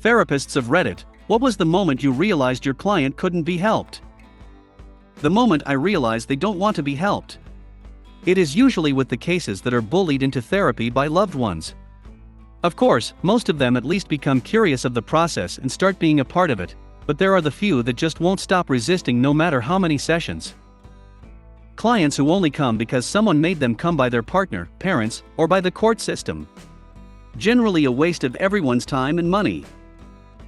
Therapists of Reddit, what was the moment you realized your client couldn't be helped? The moment I realized they don't want to be helped. It is usually with the cases that are bullied into therapy by loved ones. Of course, most of them at least become curious of the process and start being a part of it, but there are the few that just won't stop resisting no matter how many sessions. Clients who only come because someone made them come by their partner, parents, or by the court system. Generally a waste of everyone's time and money.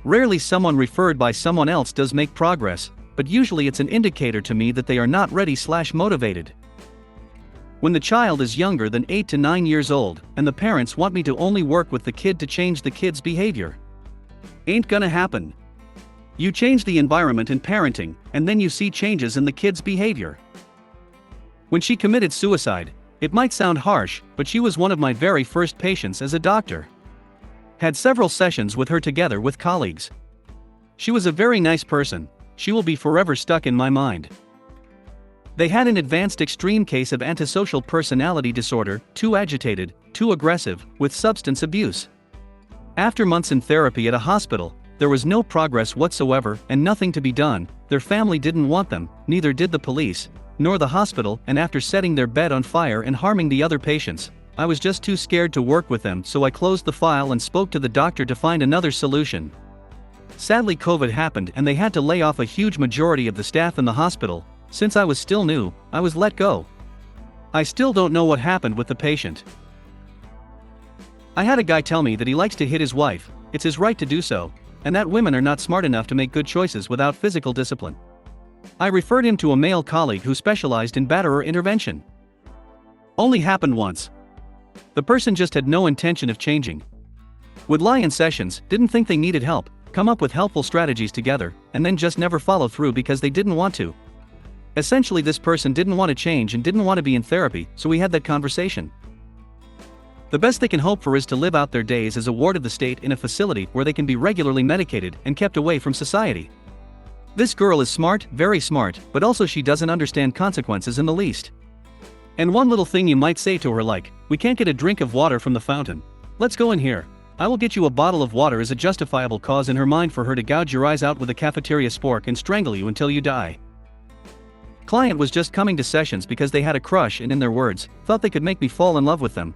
Rarely someone referred by someone else does make progress, but usually it's an indicator to me that they are not ready/motivated. When the child is younger than 8 to 9 years old, and the parents want me to only work with the kid to change the kid's behavior. Ain't gonna happen. You change the environment and parenting, and then you see changes in the kid's behavior. When she committed suicide, it might sound harsh, but she was one of my very first patients as a doctor. Had several sessions with her together with colleagues. She was a very nice person. She will be forever stuck in my mind. They had an advanced extreme case of antisocial personality disorder, too agitated, too aggressive, with substance abuse. After months in therapy at a hospital, there was no progress whatsoever and nothing to be done. Their family didn't want them, neither did the police, nor the hospital, and after setting their bed on fire and harming the other patients, I was just too scared to work with them, so I closed the file and spoke to the doctor to find another solution. Sadly, COVID happened and they had to lay off a huge majority of the staff in the hospital. Since I was still new, I was let go. I still don't know what happened with the patient. I had a guy tell me that he likes to hit his wife, it's his right to do so, and that women are not smart enough to make good choices without physical discipline. I referred him to a male colleague who specialized in batterer intervention. Only happened once. The person just had no intention of changing. Would lie in sessions, didn't think they needed help, come up with helpful strategies together, and then just never follow through because they didn't want to. Essentially, this person didn't want to change and didn't want to be in therapy, so we had that conversation. The best they can hope for is to live out their days as a ward of the state in a facility where they can be regularly medicated and kept away from society. This girl is smart, very smart, but also she doesn't understand consequences in the least. And one little thing you might say to her like, "We can't get a drink of water from the fountain. Let's go in here. I will get you a bottle of water," is a justifiable cause in her mind for her to gouge your eyes out with a cafeteria spork and strangle you until you die. Client was just coming to sessions because they had a crush and, in their words, thought they could make me fall in love with them.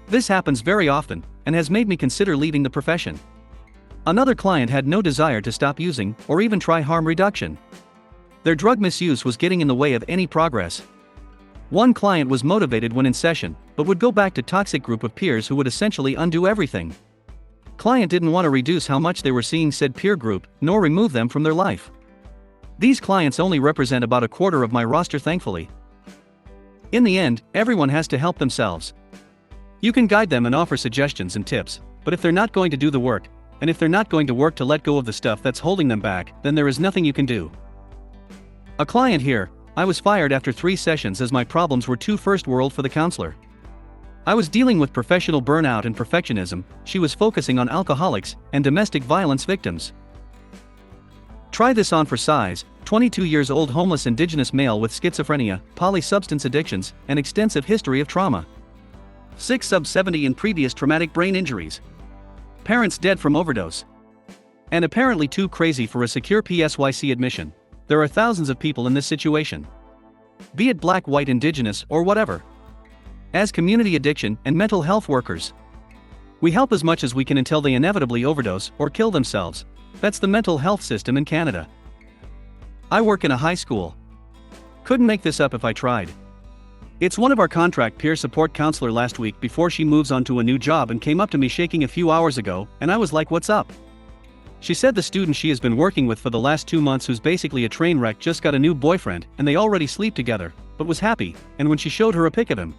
This happens very often, and has made me consider leaving the profession. Another client had no desire to stop using, or even try harm reduction. Their drug misuse was getting in the way of any progress. One client was motivated when in session, but would go back to toxic group of peers who would essentially undo everything. Client didn't want to reduce how much they were seeing said peer group, nor remove them from their life. These clients only represent about a quarter of my roster, thankfully. In the end, everyone has to help themselves. You can guide them and offer suggestions and tips, but if they're not going to do the work, and if they're not going to work to let go of the stuff that's holding them back, then there is nothing you can do. A client here, I was fired after 3 sessions as my problems were too first world for the counselor. I was dealing with professional burnout and perfectionism, she was focusing on alcoholics and domestic violence victims. Try this on for size: 22 years old homeless indigenous male with schizophrenia, polysubstance addictions, and extensive history of trauma. 6/70 in previous traumatic brain injuries. Parents dead from overdose. And apparently too crazy for a secure PSYC admission. There are thousands of people in this situation. Be it black, white, indigenous, or whatever. As community addiction and mental health workers, we help as much as we can until they inevitably overdose or kill themselves. That's the mental health system in Canada. I work in a high school. Couldn't make this up if I tried. It's one of our contract peer support counselor last week before she moves on to a new job and came up to me shaking a few hours ago, and I was like, "What's up?" She said the student she has been working with for the last 2 months, who's basically a train wreck, just got a new boyfriend and they already sleep together, but was happy, and when she showed her a pic of him,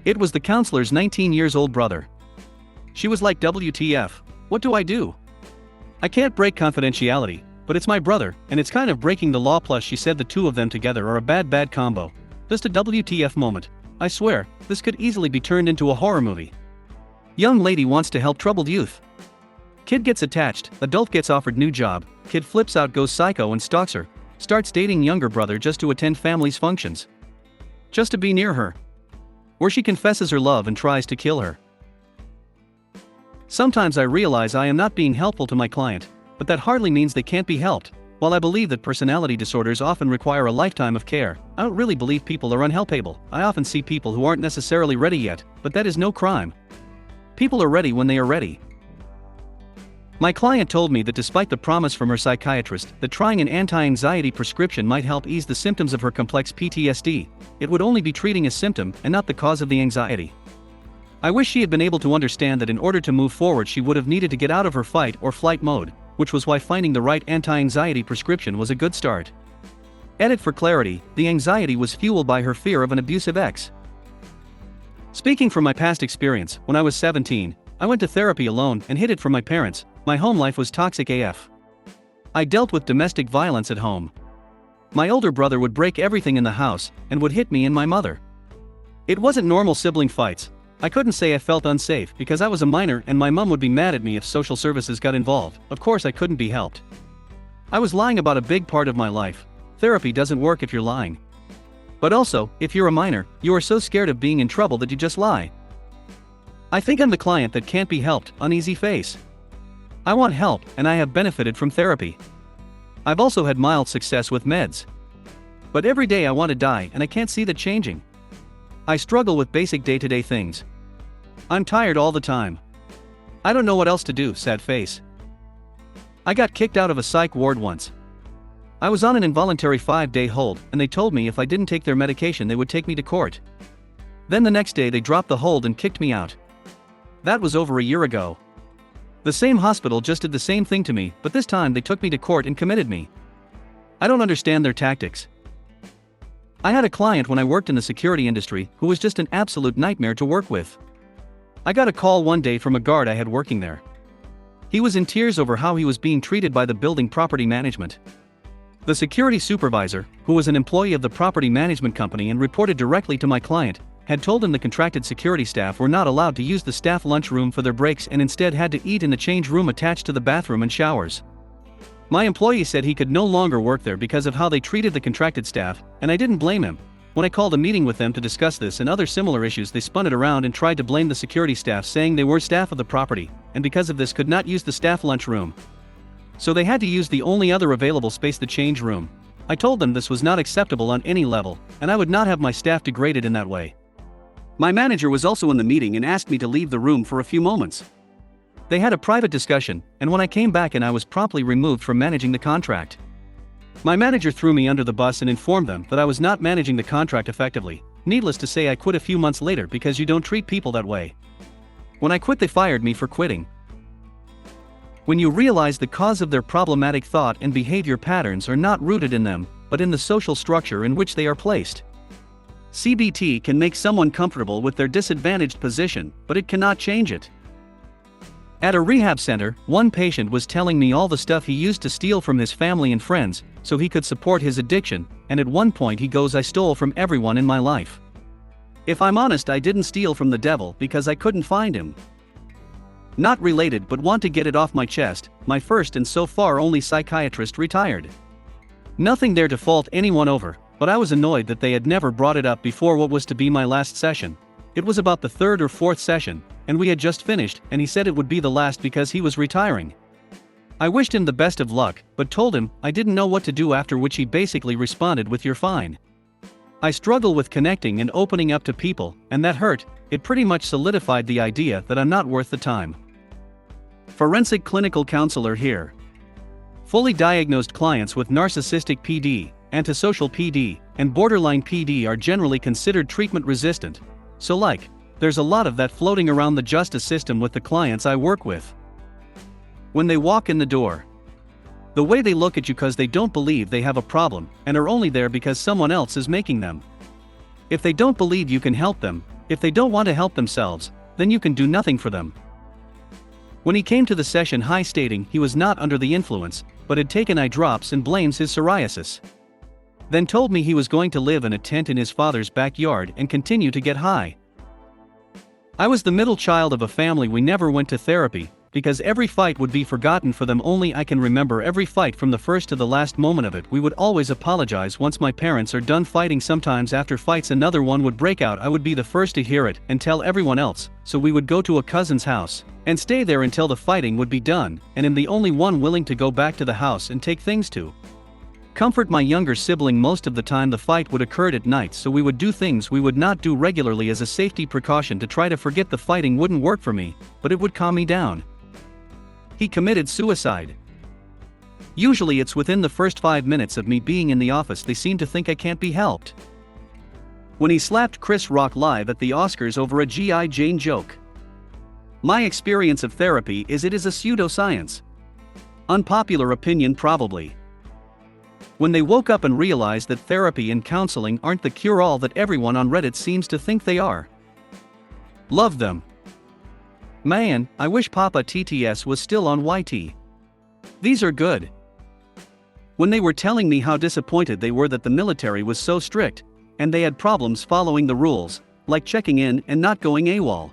it was the counselor's 19 years old brother. She was like, "WTF, what do I do? I can't break confidentiality, but it's my brother, and it's kind of breaking the law." Plus she said the two of them together are a bad combo. Just a WTF moment. I swear, this could easily be turned into a horror movie. Young lady wants to help troubled youth. Kid gets attached, adult gets offered new job, kid flips out, goes psycho and stalks her, starts dating younger brother just to attend family's functions. Just to be near her. Where she confesses her love and tries to kill her. Sometimes I realize I am not being helpful to my client, but that hardly means they can't be helped. While I believe that personality disorders often require a lifetime of care, I don't really believe people are unhelpable. I often see people who aren't necessarily ready yet, but that is no crime. People are ready when they are ready. My client told me that despite the promise from her psychiatrist that trying an anti-anxiety prescription might help ease the symptoms of her complex PTSD, it would only be treating a symptom and not the cause of the anxiety. I wish she had been able to understand that in order to move forward she would have needed to get out of her fight or flight mode, which was why finding the right anti-anxiety prescription was a good start. Edit for clarity, the anxiety was fueled by her fear of an abusive ex. Speaking from my past experience, when I was 17, I went to therapy alone and hid it from my parents. My home life was toxic AF. I dealt with domestic violence at home. My older brother would break everything in the house and would hit me and my mother. It wasn't normal sibling fights. I couldn't say I felt unsafe because I was a minor and my mom would be mad at me if social services got involved. Of course I couldn't be helped. I was lying about a big part of my life. Therapy doesn't work if you're lying. But also, if you're a minor, you are so scared of being in trouble that you just lie. I think I'm the client that can't be helped, uneasy face. I want help and I have benefited from therapy. I've also had mild success with meds. But every day I want to die and I can't see that changing. I struggle with basic day-to-day things. I'm tired all the time. I don't know what else to do, sad face. I got kicked out of a psych ward once. I was on an involuntary 5-day hold and they told me if I didn't take their medication they would take me to court. Then the next day they dropped the hold and kicked me out. That was over a year ago. The same hospital just did the same thing to me, but this time they took me to court and committed me. I don't understand their tactics. I had a client when I worked in the security industry who was just an absolute nightmare to work with. I got a call one day from a guard I had working there. He was in tears over how he was being treated by the building property management. The security supervisor, who was an employee of the property management company and reported directly to my client, had told him the contracted security staff were not allowed to use the staff lunchroom for their breaks and instead had to eat in the change room attached to the bathroom and showers. My employee said he could no longer work there because of how they treated the contracted staff, and I didn't blame him. When I called a meeting with them to discuss this and other similar issues, they spun it around and tried to blame the security staff, saying they were staff of the property, and because of this could not use the staff lunchroom. So they had to use the only other available space, the change room. I told them this was not acceptable on any level, and I would not have my staff degraded in that way. My manager was also in the meeting and asked me to leave the room for a few moments. They had a private discussion, and when I came back I was promptly removed from managing the contract. My manager threw me under the bus and informed them that I was not managing the contract effectively. Needless to say, I quit a few months later because you don't treat people that way. When I quit, they fired me for quitting. When you realize the cause of their problematic thought and behavior patterns are not rooted in them, but in the social structure in which they are placed. CBT can make someone comfortable with their disadvantaged position, but it cannot change it. At a rehab center, one patient was telling me all the stuff he used to steal from his family and friends, so he could support his addiction, and at one point he goes, "I stole from everyone in my life. If I'm honest, I didn't steal from the devil because I couldn't find him." Not related, but want to get it off my chest, my first and so far only psychiatrist retired. Nothing there to fault anyone over, but I was annoyed that they had never brought it up before what was to be my last session. It was about the third or fourth session, and we had just finished, and he said it would be the last because he was retiring. I wished him the best of luck, but told him I didn't know what to do, after which he basically responded with, "You're fine." I struggle with connecting and opening up to people, and that hurt. It pretty much solidified the idea that I'm not worth the time. Forensic clinical counselor here. Fully diagnosed clients with narcissistic PD, antisocial PD, and borderline PD are generally considered treatment resistant. So there's a lot of that floating around the justice system with the clients I work with. When they walk in the door, the way they look at you because they don't believe they have a problem and are only there because someone else is making them. If they don't believe you can help them, if they don't want to help themselves, then you can do nothing for them. When he came to the session high, stating he was not under the influence, but had taken eye drops and blames his psoriasis. Then told me he was going to live in a tent in his father's backyard and continue to get high. I was the middle child of a family. We never went to therapy, because every fight would be forgotten for them. Only I can remember every fight from the first to the last moment of it. We would always apologize once my parents are done fighting. Sometimes after fights another one would break out. I would be the first to hear it and tell everyone else, so we would go to a cousin's house and stay there until the fighting would be done, and am the only one willing to go back to the house and take things to comfort my younger sibling. Most of the time the fight would occur at night, so we would do things we would not do regularly as a safety precaution to try to forget. The fighting wouldn't work for me, but it would calm me down. He committed suicide. Usually it's within the first 5 minutes of me being in the office. They seem to think I can't be helped. When he slapped Chris Rock live at the Oscars over a G.I. Jane joke. My experience of therapy is it is a pseudoscience. Unpopular opinion probably. When they woke up and realized that therapy and counseling aren't the cure-all that everyone on Reddit seems to think they are. Love them. Man, I wish Papa TTS was still on YT. These are good. When they were telling me how disappointed they were that the military was so strict, and they had problems following the rules, like checking in and not going AWOL.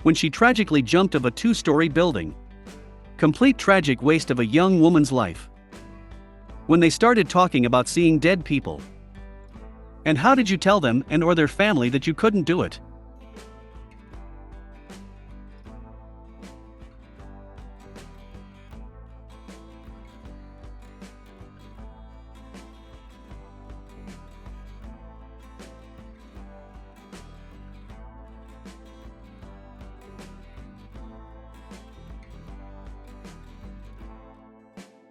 When she tragically jumped of a 2-story building. Complete tragic waste of a young woman's life. When they started talking about seeing dead people. And how did you tell them and or their family that you couldn't do it?